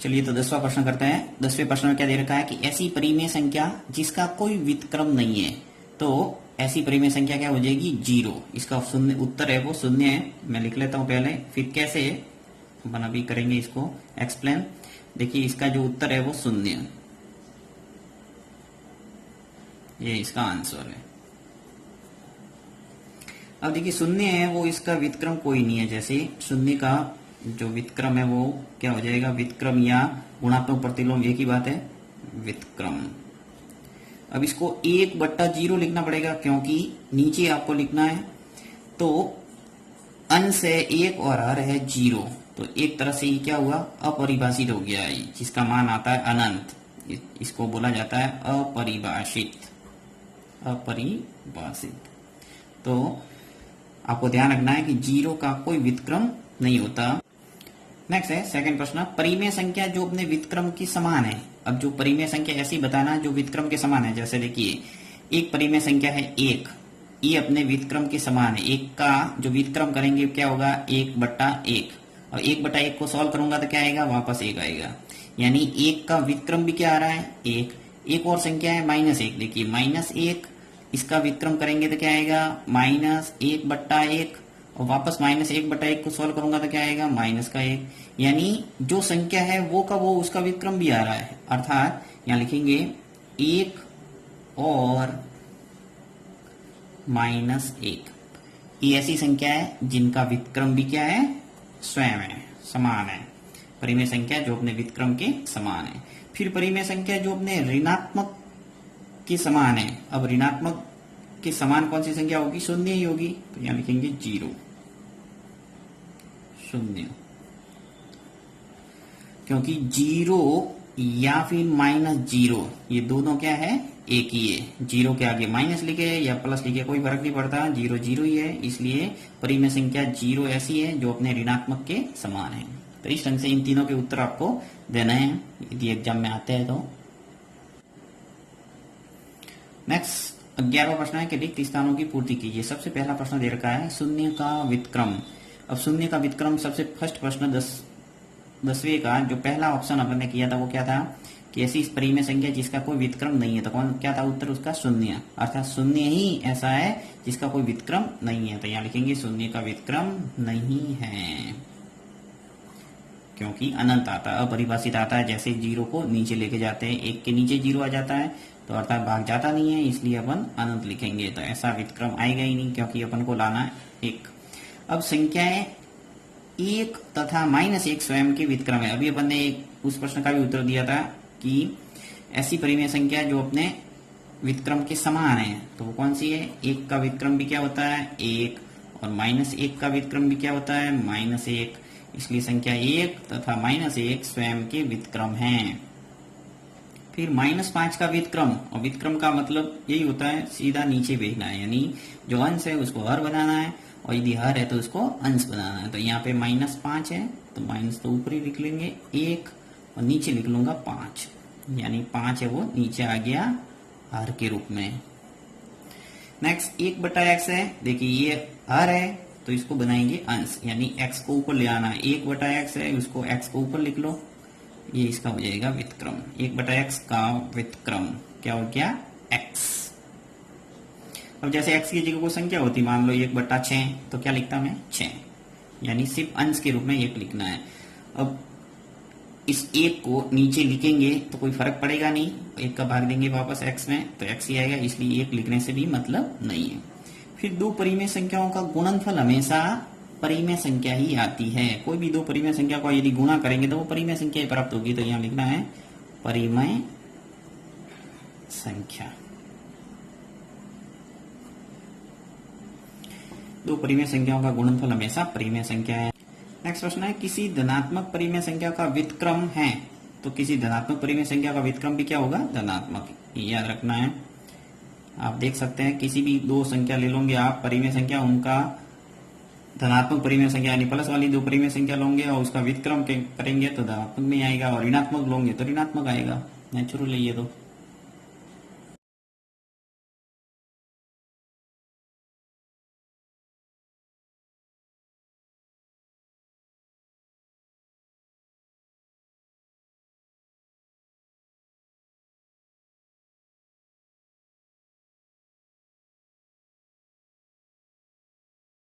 चलिए तो 10वां प्रश्न करते हैं। 10वें प्रश्न में क्या दे रखा है कि ऐसी परिमेय संख्या जिसका कोई व्युत्क्रम नहीं है, तो ऐसी परिमेय संख्या क्या हो जाएगी? 0। इसका शून्य उत्तर है वो शून्य है। मैं लिख लेता हूं पहले, फिर कैसे अपन अभी करेंगे इसको एक्सप्लेन। देखिए इसका जो उत्तर है वो शून्य, ये इसका आंसर है। अब देखिए शून्य है वो, इसका व्युत्क्रम कोई नहीं है। जैसे शून्य का जो व्युत्क्रम है वो क्या हो जाएगा? व्युत्क्रम या गुणात्मक प्रतिलोम एक ही बात है, व्युत्क्रम। अब इसको 1/0 लिखना पड़ेगा क्योंकि नीचे आपको लिखना है, तो अंश है 1 और हर है 0, तो एक तरह से ये क्या हुआ? अपरिभाषित हो गया है, जिसका मान आता है अनंत। इसको बोला जाता है अपरिभाषित। अपरिभाषित। तो आपको ध्यान रखना है कि 0 का कोई व्युत्क्रम नहीं होता। नेक्स्ट है सेकंड प्रश्न, परिमेय संख्या जो अपने व्युत्क्रम की समान है। अब जो परिमेय संख्या ऐसी बताना जो व्युत्क्रम के समान है। जैसे देखिए एक परिमेय संख्या है 1, ये अपने व्युत्क्रम के समान है। 1 का जो व्युत्क्रम करेंगे क्या होगा? 1/1, और 1/1 को सॉल्व करूंगा तो क्या आएगा? वापस 1 आएगा। यानी 1 का व्युत्क्रम भी क्या आ रहा है? 1। एक और संख्या है -1। देखिए -1, इसका व्युत्क्रम करेंगे तो क्या आएगा? -1/1, और वापस -1/1 को सॉल्व करूंगा तो क्या आएगा? -1। यानी जो संख्या है वो का वो उसका व्युत्क्रम भी आ रहा है। अर्थात यहां लिखेंगे 1 और -1। ये ऐसी संख्या है जिनका व्युत्क्रम भी क्या है? स्वयं है, समान है। परिमेय संख्या जो अपने व्युत्क्रम के समान है। फिर परिमेय संख्या जो अपने ऋणात्मक के समान है। अब ऋणात्मक के समान कौन सी संख्या होगी? शून्य ही होगी, तो यहां लिखेंगे 0, शून्य। क्योंकि 0 या फिर -0 ये दोनों क्या है? एक ही है। 0 के आगे माइनस लिखे या प्लस लिखे कोई फर्क नहीं पड़ता, 0 0 ही है। इसलिए परिमेय संख्या 0 ऐसी है जो अपने ऋणात्मक के समान है। तो इस ढंग से इन तीनों के उत्तर आपको देना है यदि एग्जाम में आते हैं तो। नेक्स्ट 11वां प्रश्न है कि रिक्त स्थानों की पूर्ति कीजिए। सबसे पहला प्रश्न दे रखा है शून्य का व्युत्क्रम। अब शून्य का व्युत्क्रम सबसे फर्स्ट प्रश्न 10वें का जो पहला ऑप्शन अपन ने किया था वो क्या था कि ऐसी परिमेय संख्या जिसका कोई व्युत्क्रम नहीं है। तो कौन क्या था उत्तर उसका? शून्य। अर्थात शून्य ही ऐसा है जिसका कोई व्युत्क्रम नहीं है। तो यहाँ लिखेंगे शून्य का व्युत्क्रम नहीं है, क्योंकि अनंत आता है, अपरिभाषित आता है। जैसे 0 को नीचे लेके जाते हैं, 1 के नीचे 0 आ जाता है, तो अर्थात भाग जाता नहीं है, इसलिए अपन अनंत लिखेंगे। तो ऐसा व्युत्क्रम आएगा ही नहीं, क्योंकि अपन को लाना है 1। अब संख्याएं 1 तथा -1 स्वयं के व्युत्क्रम है। अभी अपन ने उस प्रश्न का भी उत्तर दिया था कि ऐसी परिमेय संख्या जो अपने व्युत्क्रम के समान है, तो वो कौन सी है? 1 का व्युत्क्रम भी क्या होता है? 1, और -1 का व्युत्क्रम भी क्या होता है? -1। इसलिए संख्या 1 तथा -1 स्वयं के व्युत्क्रम हैं। फिर -5 का व्युत्क्रम, और व्युत्क्रम का मतलब यही होता है सीधा नीचे भेजना है, यानी जो अंश है उसको हर बनाना है, और यदि हर है तो उसको अंश बनाना है। तो यहाँ पे -5 है, तो माइनस तो ऊपर ही लिख लेंगे 1, और नीचे लिख लूंगा 5, यानी 5 है वो नीचे आ गया हर के रूप में। नेक्स्ट 1/x है। देखिए ये हर है तो इसको बनाएंगे अंश, यानी x को ऊपर ले आना है। 1/x है, उसको x को ऊपर लिख लो, ये इसका हो जाएगा व्युत्क्रम। 1/x का व्युत्क्रम क्या हो गया? x। अब जैसे x की जगह कोई संख्या होती, मान लो 1/6, तो क्या लिखता मैं? 6, यानी सिर्फ अंश के रूप में 1 लिखना है। अब इस 1 को नीचे लिखेंगे तो कोई फर्क पड़ेगा नहीं, 1 का भाग देंगे वापस x में तो x ही आएगा, इसलिए 1 लिखने से भी मतलब नहीं है। फिर दो परिमेय संख्याओं का गुणनफल हमेशा परिमेय संख्या ही आती है। कोई भी दो परिमेय संख्या को यदि गुणा करेंगे तो वो परिमेय संख्या ही प्राप्त होगी। तो यहां लिखना है परिमेय संख्या। दो परिमेय संख्याओं का गुणनफल हमेशा परिमेय संख्या है। नेक्स्ट प्रश्न है किसी धनात्मक परिमेय संख्या का व्युत्क्रम है, तो किसी धनात्मक परिमेय संख्या का व्युत्क्रम भी क्या होगा? धनात्मक। याद रखना है। आप देख सकते हैं किसी भी दो संख्या ले लोगे आप परिमेय संख्या, उनका धनात्मक परिमेय संख्या यानी प्लस वाली दो परिमेय संख्या लोगे और उसका व्युत्क्रम करेंगे तो धनात्मक में आएगा, और ऋणात्मक लोगे तो ऋणात्मक आएगा। नेचुरल है ये तो।